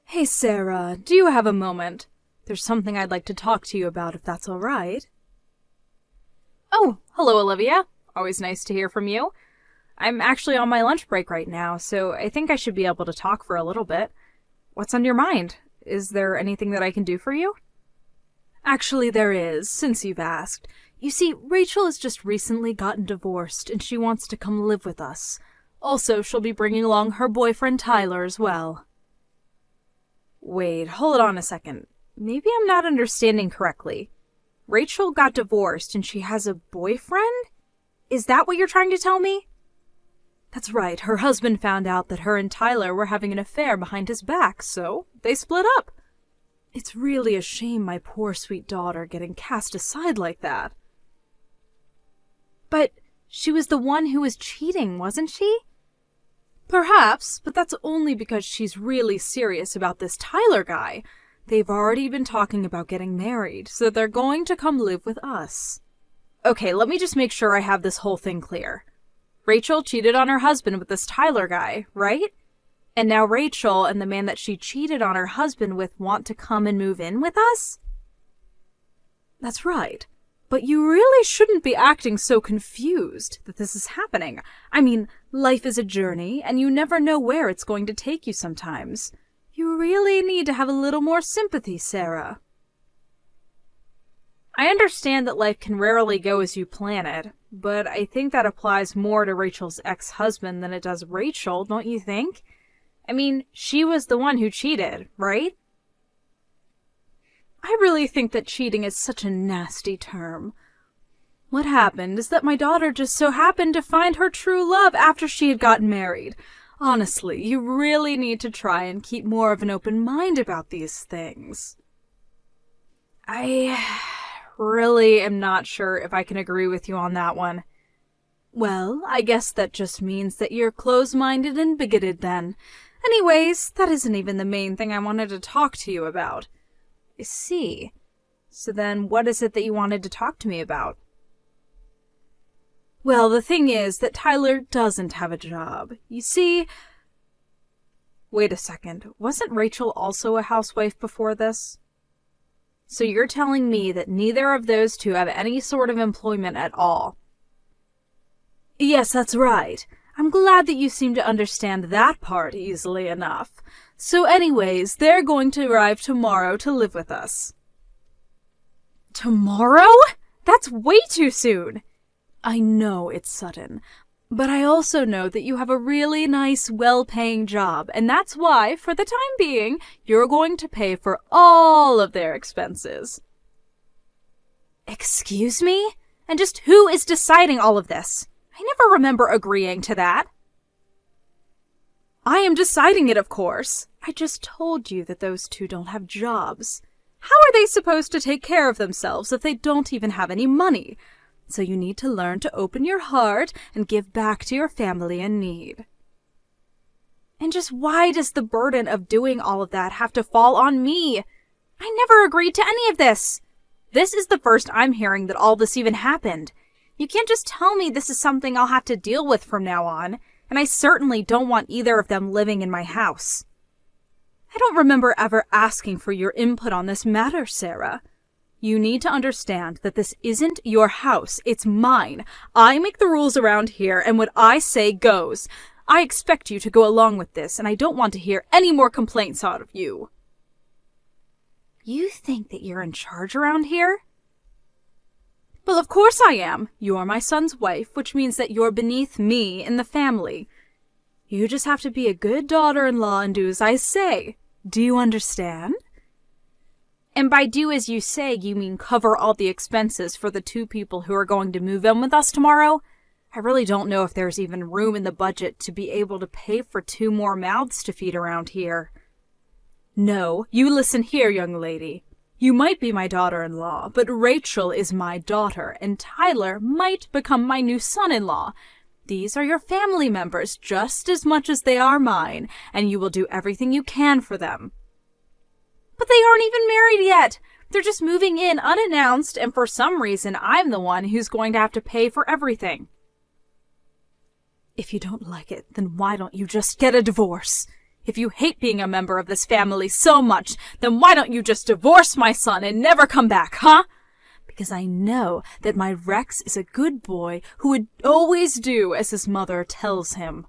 Hey Sarah, do you have a moment? There's something I'd like to talk to you about if that's all right. Oh, hello Olivia. Always nice to hear from you. I'm actually on my lunch break right now, so I think I should be able to talk for a little bit. What's on your mind? Is there anything that I can do for you? Actually, there is, since you've asked. You see, Rachel has just recently gotten divorced, and she wants to come live with us. Also, she'll be bringing along her boyfriend Tyler as well. Wait, hold on a second. Maybe I'm not understanding correctly. Rachel got divorced and she has a boyfriend? Is that what you're trying to tell me? That's right, her husband found out that her and Tyler were having an affair behind his back, so they split up. It's really a shame my poor sweet daughter getting cast aside like that. But she was the one who was cheating, wasn't she? Perhaps, but that's only because she's really serious about this Tyler guy. They've already been talking about getting married, so they're going to come live with us. Okay, let me just make sure I have this whole thing clear. Rachel cheated on her husband with this Tyler guy, right? And now Rachel and the man that she cheated on her husband with want to come and move in with us? That's right. But you really shouldn't be acting so confused that this is happening. I mean, life is a journey, and you never know where it's going to take you sometimes. You really need to have a little more sympathy, Sarah. I understand that life can rarely go as you plan it, but I think that applies more to Rachel's ex-husband than it does Rachel, don't you think? I mean, she was the one who cheated, right? I really think that cheating is such a nasty term. What happened is that my daughter just so happened to find her true love after she had gotten married. Honestly, you really need to try and keep more of an open mind about these things. I really am not sure if I can agree with you on that one. Well, I guess that just means that you're close-minded and bigoted then. Anyways, that isn't even the main thing I wanted to talk to you about. I see. So then what is it that you wanted to talk to me about? Well, the thing is that Tyler doesn't have a job. You see... Wait a second. Wasn't Rachel also a housewife before this? So you're telling me that neither of those two have any sort of employment at all? Yes, that's right. I'm glad that you seem to understand that part easily enough. So anyways, they're going to arrive tomorrow to live with us. Tomorrow? That's way too soon! I know it's sudden, but I also know that you have a really nice, well-paying job, and that's why, for the time being, you're going to pay for all of their expenses. Excuse me? And just who is deciding all of this? I never remember agreeing to that. I am deciding it, of course. I just told you that those two don't have jobs. How are they supposed to take care of themselves if they don't even have any money? So you need to learn to open your heart and give back to your family in need. And just why does the burden of doing all of that have to fall on me? I never agreed to any of this. This is the first I'm hearing that all this even happened. You can't just tell me this is something I'll have to deal with from now on, and I certainly don't want either of them living in my house. I don't remember ever asking for your input on this matter, Sarah. You need to understand that this isn't your house, it's mine. I make the rules around here, and what I say goes. I expect you to go along with this, and I don't want to hear any more complaints out of you. You think that you're in charge around here? Well, of course I am. You're my son's wife, which means that you're beneath me in the family. You just have to be a good daughter-in-law and do as I say. Do you understand? And by do as you say, you mean cover all the expenses for the two people who are going to move in with us tomorrow? I really don't know if there's even room in the budget to be able to pay for 2 more mouths to feed around here. No, you listen here, young lady. You might be my daughter-in-law, but Rachel is my daughter, and Tyler might become my new son-in-law. These are your family members just as much as they are mine, and you will do everything you can for them. But they aren't even married yet. They're just moving in unannounced, and for some reason, I'm the one who's going to have to pay for everything. If you don't like it, then why don't you just get a divorce? If you hate being a member of this family so much, then why don't you just divorce my son and never come back, huh? Because I know that my Rex is a good boy who would always do as his mother tells him.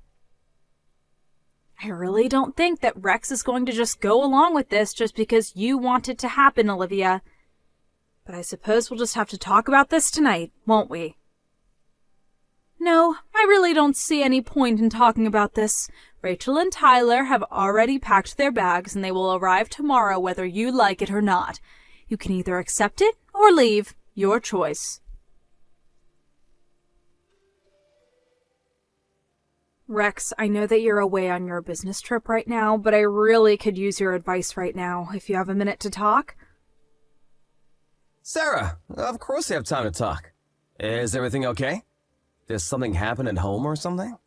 I really don't think that Rex is going to just go along with this just because you want it to happen, Olivia. But I suppose we'll just have to talk about this tonight, won't we? No, I really don't see any point in talking about this. Rachel and Tyler have already packed their bags and they will arrive tomorrow whether you like it or not. You can either accept it or leave. Your choice. Rex, I know that you're away on your business trip right now, but I really could use your advice right now, if you have a minute to talk. Sarah, of course I have time to talk. Is everything okay? Did something happen at home or something?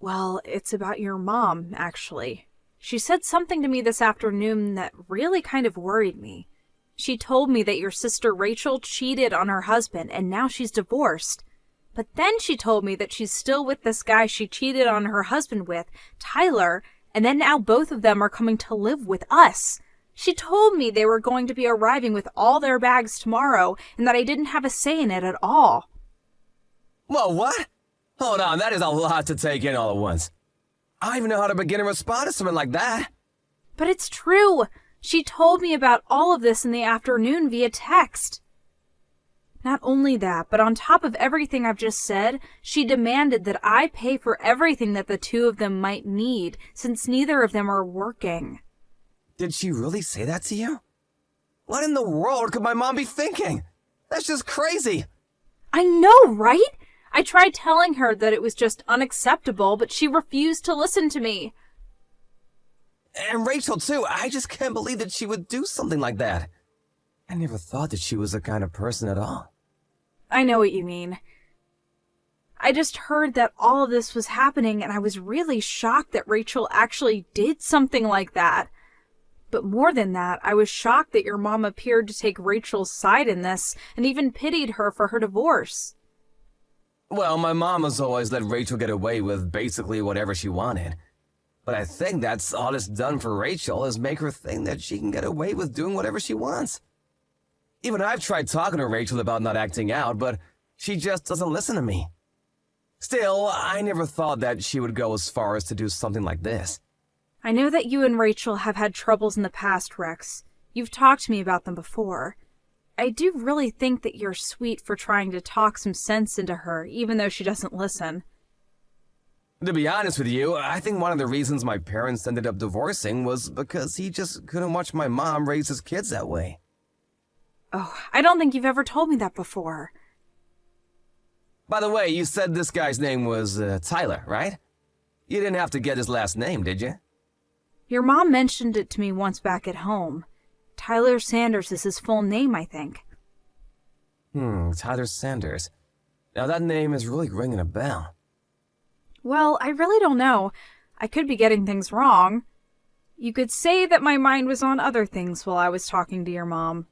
Well, it's about your mom, actually. She said something to me this afternoon that really kind of worried me. She told me that your sister Rachel cheated on her husband and now she's divorced. But then she told me that she's still with this guy she cheated on her husband with, Tyler, and then now both of them are coming to live with us. She told me they were going to be arriving with all their bags tomorrow and that I didn't have a say in it at all. Whoa, what? Hold on, that is a lot to take in all at once. I don't even know how to begin to respond to something like that. But it's true. She told me about all of this in the afternoon via text. Not only that, but on top of everything I've just said, she demanded that I pay for everything that the two of them might need, since neither of them are working. Did she really say that to you? What in the world could my mom be thinking? That's just crazy. I know, right? I tried telling her that it was just unacceptable, but she refused to listen to me. And Rachel, too. I just can't believe that she would do something like that. I never thought that she was the kind of person at all. I know what you mean. I just heard that all of this was happening, and I was really shocked that Rachel actually did something like that. But more than that, I was shocked that your mom appeared to take Rachel's side in this, and even pitied her for her divorce. Well, my mom has always let Rachel get away with basically whatever she wanted. But I think that's all it's done for Rachel is make her think that she can get away with doing whatever she wants. Even I've tried talking to Rachel about not acting out, but she just doesn't listen to me. Still, I never thought that she would go as far as to do something like this. I know that you and Rachel have had troubles in the past, Rex. You've talked to me about them before. I do really think that you're sweet for trying to talk some sense into her, even though she doesn't listen. To be honest with you, I think one of the reasons my parents ended up divorcing was because he just couldn't watch my mom raise his kids that way. Oh, I don't think you've ever told me that before. By the way, you said this guy's name was Tyler, right? You didn't have to get his last name, did you? Your mom mentioned it to me once back at home. Tyler Sanders is his full name, I think. Tyler Sanders. Now that name is really ringing a bell. Well, I really don't know. I could be getting things wrong. You could say that my mind was on other things while I was talking to your mom.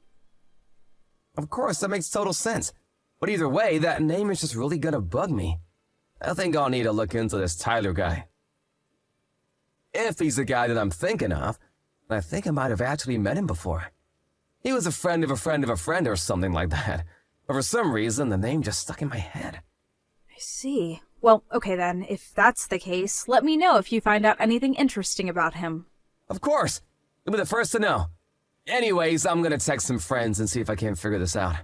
Of course, that makes total sense. But either way, that name is just really gonna bug me. I think I'll need to look into this Tyler guy. If he's the guy that I'm thinking of, I think I might have actually met him before. He was a friend of a friend of a friend or something like that. But for some reason, the name just stuck in my head. I see. Well, okay then, if that's the case, let me know if you find out anything interesting about him. Of course! You'll be the first to know. Anyways, I'm gonna text some friends and see if I can't figure this out.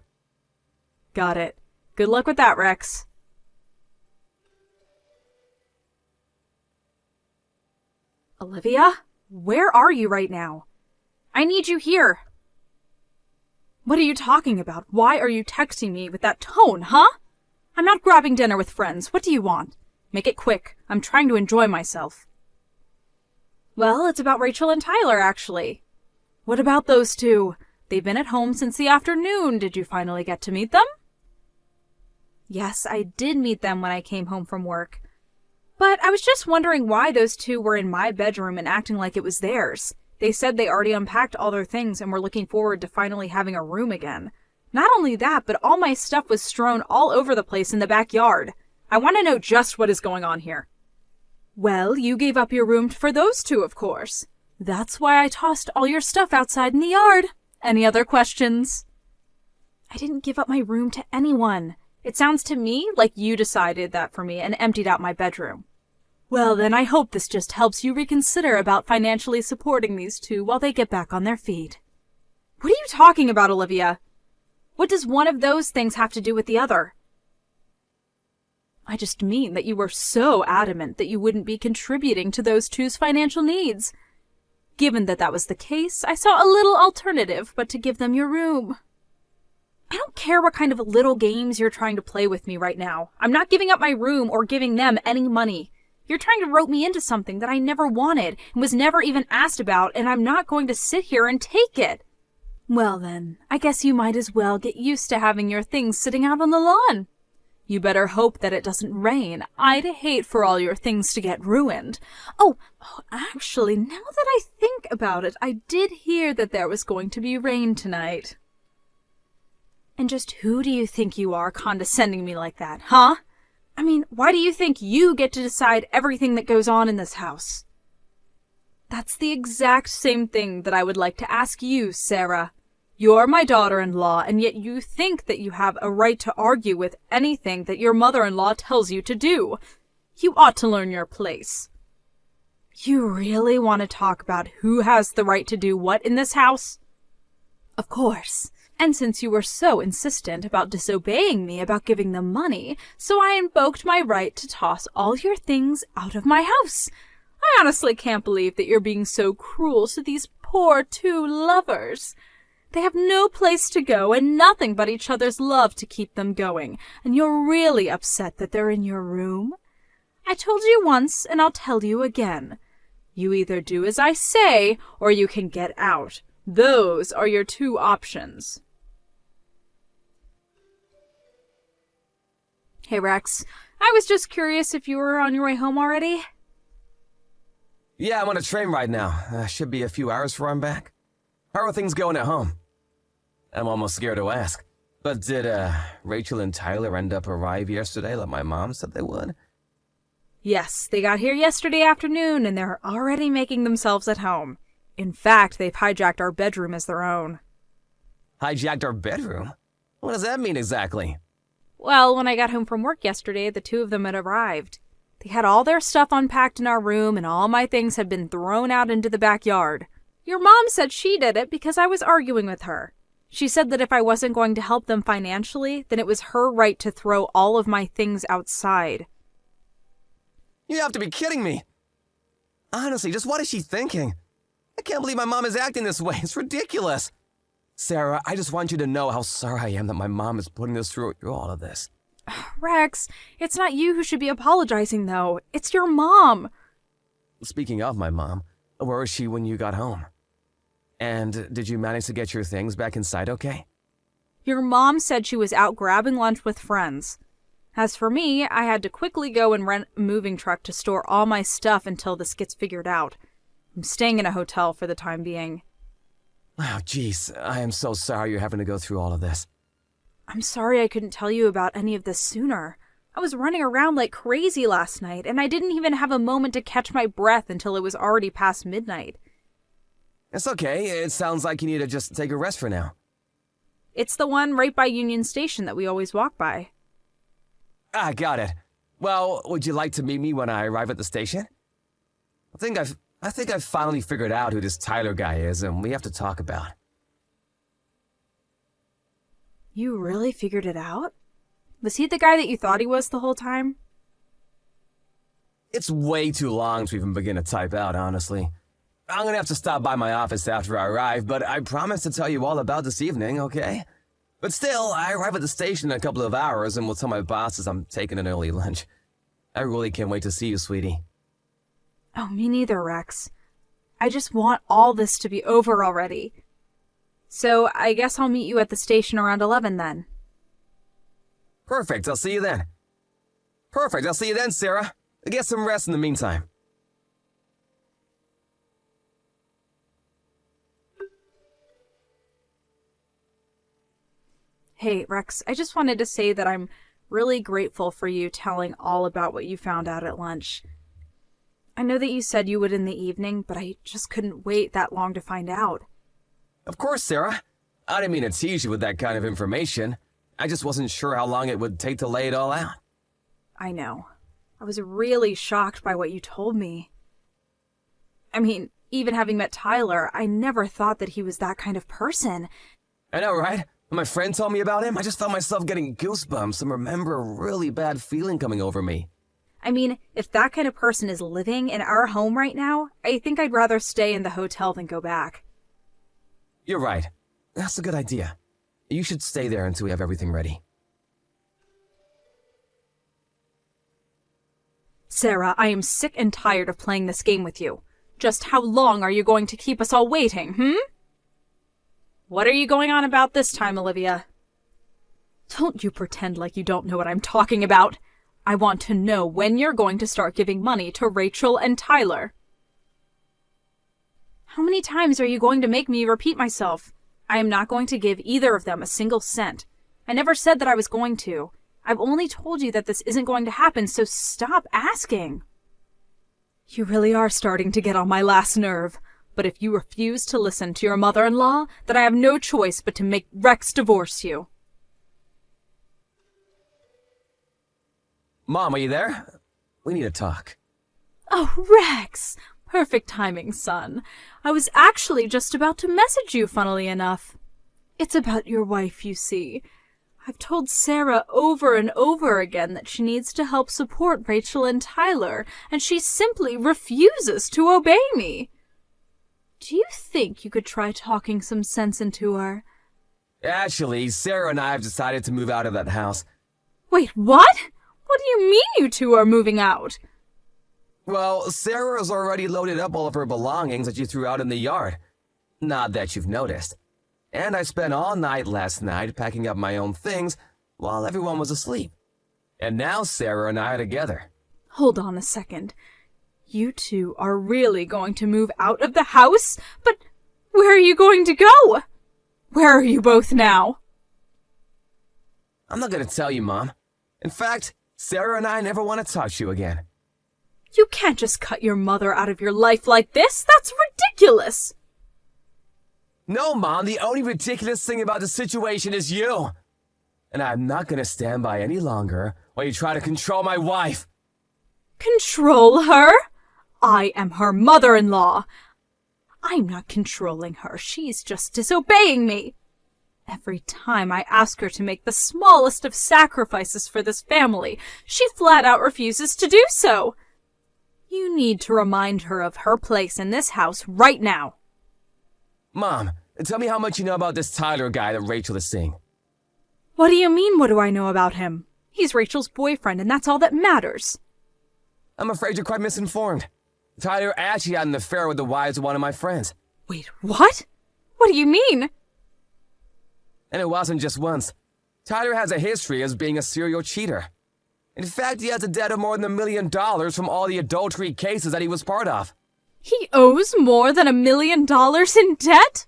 Got it. Good luck with that, Rex. Olivia? Where are you right now? I need you here. What are you talking about? Why are you texting me with that tone, huh? I'm not grabbing dinner with friends. What do you want? Make it quick. I'm trying to enjoy myself. Well, it's about Rachel and Tyler, actually. What about those two? They've been at home since the afternoon. Did you finally get to meet them? Yes, I did meet them when I came home from work. But I was just wondering why those two were in my bedroom and acting like it was theirs. They said they already unpacked all their things and were looking forward to finally having a room again. Not only that, but all my stuff was strewn all over the place in the backyard. I want to know just what is going on here. Well, you gave up your room for those two, of course. That's why I tossed all your stuff outside in the yard. Any other questions? I didn't give up my room to anyone. It sounds to me like you decided that for me and emptied out my bedroom. Well, then I hope this just helps you reconsider about financially supporting these two while they get back on their feet. What are you talking about, Olivia? What does one of those things have to do with the other? I just mean that you were so adamant that you wouldn't be contributing to those two's financial needs. Given that that was the case, I saw a little alternative but to give them your room. I don't care what kind of little games you're trying to play with me right now. I'm not giving up my room or giving them any money. You're trying to rope me into something that I never wanted and was never even asked about, and I'm not going to sit here and take it. Well then, I guess you might as well get used to having your things sitting out on the lawn. You better hope that it doesn't rain. I'd hate for all your things to get ruined. Oh, actually, now that I think about it, I did hear that there was going to be rain tonight. And just who do you think you are condescending me like that, huh? I mean, why do you think you get to decide everything that goes on in this house? That's the exact same thing that I would like to ask you, Sarah. You're my daughter-in-law, and yet you think that you have a right to argue with anything that your mother-in-law tells you to do. You ought to learn your place. You really want to talk about who has the right to do what in this house? Of course. And since you were so insistent about disobeying me about giving them money, so I invoked my right to toss all your things out of my house. I honestly can't believe that you're being so cruel to these poor two lovers. They have no place to go and nothing but each other's love to keep them going, and you're really upset that they're in your room? I told you once, and I'll tell you again. You either do as I say, or you can get out. Those are your two options. Hey, Rex. I was just curious if you were on your way home already? Yeah, I'm on a train right now. Should be a few hours before I'm back. How are things going at home? I'm almost scared to ask. But did Rachel and Tyler end up arrive yesterday like my mom said they would? Yes, they got here yesterday afternoon and they're already making themselves at home. In fact, they've hijacked our bedroom as their own. Hijacked our bedroom? What does that mean exactly? Well, when I got home from work yesterday, the two of them had arrived. They had all their stuff unpacked in our room and all my things had been thrown out into the backyard. Your mom said she did it because I was arguing with her. She said that if I wasn't going to help them financially, then it was her right to throw all of my things outside. You have to be kidding me! Honestly, just what is she thinking? I can't believe my mom is acting this way. It's ridiculous. Sarah, I just want you to know how sorry I am that my mom is putting us through all of this. Rex, it's not you who should be apologizing, though. It's your mom. Speaking of my mom, where was she when you got home? And did you manage to get your things back inside okay? Your mom said she was out grabbing lunch with friends. As for me, I had to quickly go and rent a moving truck to store all my stuff until this gets figured out. I'm staying in a hotel for the time being. Oh, jeez. I am so sorry you're having to go through all of this. I'm sorry I couldn't tell you about any of this sooner. I was running around like crazy last night, and I didn't even have a moment to catch my breath until it was already past midnight. It's okay. It sounds like you need to just take a rest for now. It's the one right by Union Station that we always walk by. Ah, got it. Well, would you like to meet me when I arrive at the station? I think I've finally figured out who this Tyler guy is, and we have to talk about. You really figured it out? Was he the guy that you thought he was the whole time? It's way too long to even begin to type out, honestly. I'm gonna have to stop by my office after I arrive, but I promise to tell you all about this evening, okay? But still, I arrive at the station in a couple of hours and will tell my bosses I'm taking an early lunch. I really can't wait to see you, sweetie. Oh, me neither, Rex. I just want all this to be over already. So I guess I'll meet you at the station around 11 then. Perfect, I'll see you then. Perfect, I'll see you then, Sarah. Get some rest in the meantime. Hey, Rex, I just wanted to say that I'm really grateful for you telling all about what you found out at lunch. I know that you said you would in the evening, but I just couldn't wait that long to find out. Of course, Sarah. I didn't mean to tease you with that kind of information. I just wasn't sure how long it would take to lay it all out. I know. I was really shocked by what you told me. I mean, even having met Tyler, I never thought that he was that kind of person. I know, right? When my friend told me about him, I just felt myself getting goosebumps and remember a really bad feeling coming over me. I mean, if that kind of person is living in our home right now, I think I'd rather stay in the hotel than go back. You're right. That's a good idea. You should stay there until we have everything ready. Sarah, I am sick and tired of playing this game with you. Just how long are you going to keep us all waiting, What are you going on about this time, Olivia? Don't you pretend like you don't know what I'm talking about. I want to know when you're going to start giving money to Rachel and Tyler. How many times are you going to make me repeat myself? I am not going to give either of them a single cent. I never said that I was going to. I've only told you that this isn't going to happen, so stop asking. You really are starting to get on my last nerve. But if you refuse to listen to your mother-in-law, then I have no choice but to make Rex divorce you. Mom, are you there? We need to talk. Oh, Rex! Perfect timing, son. I was actually just about to message you, funnily enough. It's about your wife, you see. I've told Sarah over and over again that she needs to help support Rachel and Tyler, and she simply refuses to obey me. Do you think you could try talking some sense into her? Actually, Sarah and I have decided to move out of that house. Wait, what? What do you mean you two are moving out? Well, Sarah has already loaded up all of her belongings that you threw out in the yard. Not that you've noticed. And I spent all night last night packing up my own things while everyone was asleep. And now Sarah and I are together. Hold on a second. You two are really going to move out of the house? But where are you going to go? Where are you both now? I'm not going to tell you, Mom. In fact, Sarah and I never want to talk to you again. You can't just cut your mother out of your life like this. That's ridiculous. No, Mom, the only ridiculous thing about the situation is you. And I'm not going to stand by any longer while you try to control my wife. Control her? I am her mother-in-law. I'm not controlling her. She's just disobeying me. Every time I ask her to make the smallest of sacrifices for this family, she flat out refuses to do so. You need to remind her of her place in this house right now. Mom, tell me how much you know about this Tyler guy that Rachel is seeing. What do you mean, what do I know about him? He's Rachel's boyfriend, and that's all that matters. I'm afraid you're quite misinformed. Tyler actually had an affair with the wives of one of my friends. Wait, what? What do you mean? And it wasn't just once. Tyler has a history as being a serial cheater. In fact, he has a debt of more than $1 million from all the adultery cases that he was part of. He owes more than $1 million in debt?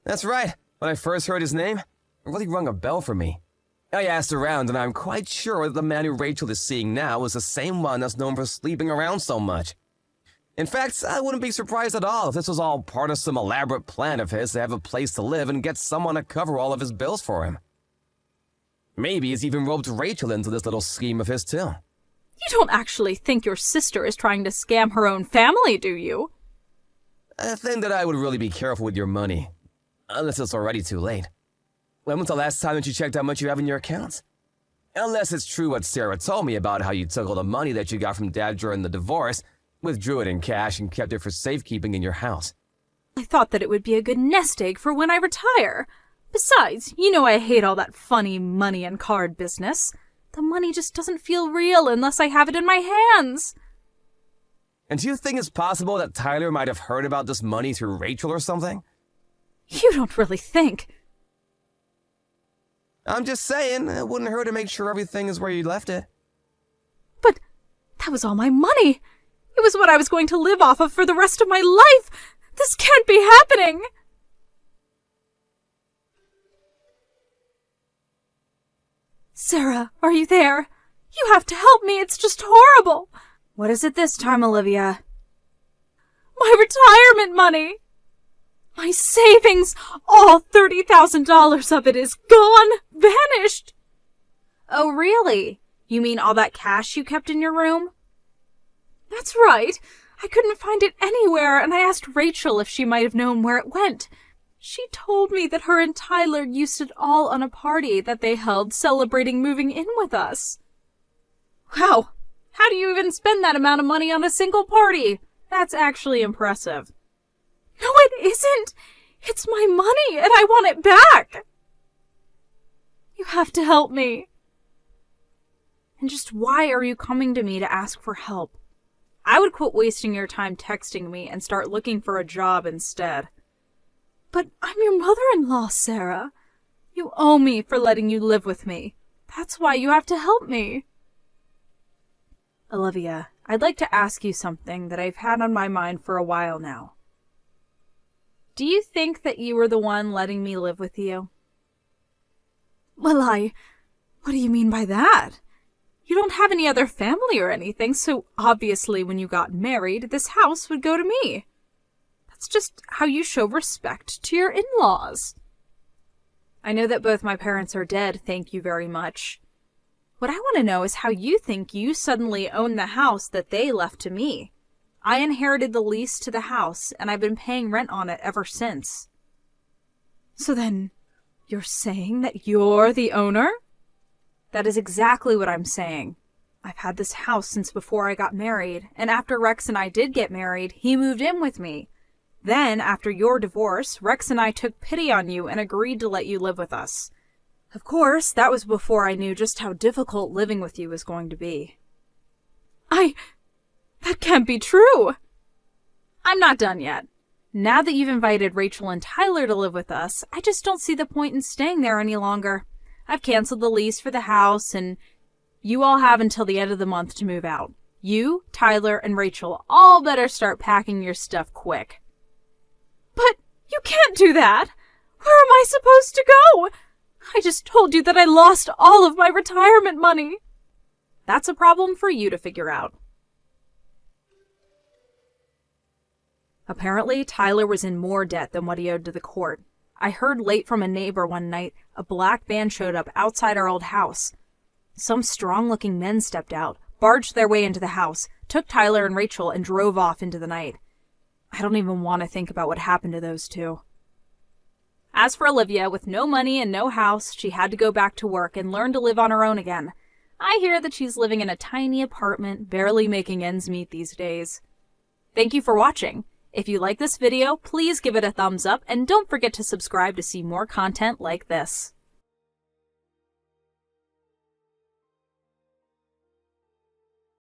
That's right. When I first heard his name, it really rung a bell for me. I asked around, and I'm quite sure that the man who Rachel is seeing now is the same one that's known for sleeping around so much. In fact, I wouldn't be surprised at all if this was all part of some elaborate plan of his to have a place to live and get someone to cover all of his bills for him. Maybe he's even roped Rachel into this little scheme of his, too. You don't actually think your sister is trying to scam her own family, do you? I think that I would really be careful with your money. Unless it's already too late. When was the last time that you checked how much you have in your accounts? Unless it's true what Sarah told me about how you took all the money that you got from Dad during the divorce, withdrew it in cash, and kept it for safekeeping in your house. I thought that it would be a good nest egg for when I retire. Besides, you know I hate all that funny money and card business. The money just doesn't feel real unless I have it in my hands. And do you think it's possible that Tyler might have heard about this money through Rachel or something? You don't really think. I'm just saying, it wouldn't hurt to make sure everything is where you left it. But that was all my money. It was what I was going to live off of for the rest of my life. This can't be happening. Sarah, are you there? You have to help me. It's just horrible. What is it this time, Olivia? My retirement money! My savings, all $30,000 of it is gone, vanished! Oh, really? You mean all that cash you kept in your room? That's right. I couldn't find it anywhere, and I asked Rachel if she might have known where it went. She told me that her and Tyler used it all on a party that they held celebrating moving in with us. Wow, how do you even spend that amount of money on a single party? That's actually impressive. No, it isn't. It's my money, and I want it back. You have to help me. And just why are you coming to me to ask for help? I would quit wasting your time texting me and start looking for a job instead. But I'm your mother-in-law, Sarah. You owe me for letting you live with me. That's why you have to help me. Olivia, I'd like to ask you something that I've had on my mind for a while now. Do you think that you were the one letting me live with you? Well, what do you mean by that? You don't have any other family or anything, so obviously when you got married, this house would go to me. That's just how you show respect to your in-laws. I know that both my parents are dead, thank you very much. What I want to know is how you think you suddenly own the house that they left to me. I inherited the lease to the house, and I've been paying rent on it ever since. So then, you're saying that you're the owner? That is exactly what I'm saying. I've had this house since before I got married, and after Rex and I did get married, he moved in with me. Then, after your divorce, Rex and I took pity on you and agreed to let you live with us. Of course, that was before I knew just how difficult living with you was going to be. That can't be true. I'm not done yet. Now that you've invited Rachel and Tyler to live with us, I just don't see the point in staying there any longer. I've canceled the lease for the house, and you all have until the end of the month to move out. You, Tyler, and Rachel all better start packing your stuff quick. But you can't do that! Where am I supposed to go? I just told you that I lost all of my retirement money. That's a problem for you to figure out. Apparently, Tyler was in more debt than what he owed to the court. I heard late from a neighbor one night a black van showed up outside our old house. Some strong-looking men stepped out, barged their way into the house, took Tyler and Rachel, and drove off into the night. I don't even want to think about what happened to those two. As for Olivia, with no money and no house, she had to go back to work and learn to live on her own again. I hear that she's living in a tiny apartment, barely making ends meet these days. Thank you for watching. If you like this video, please give it a thumbs up and don't forget to subscribe to see more content like this.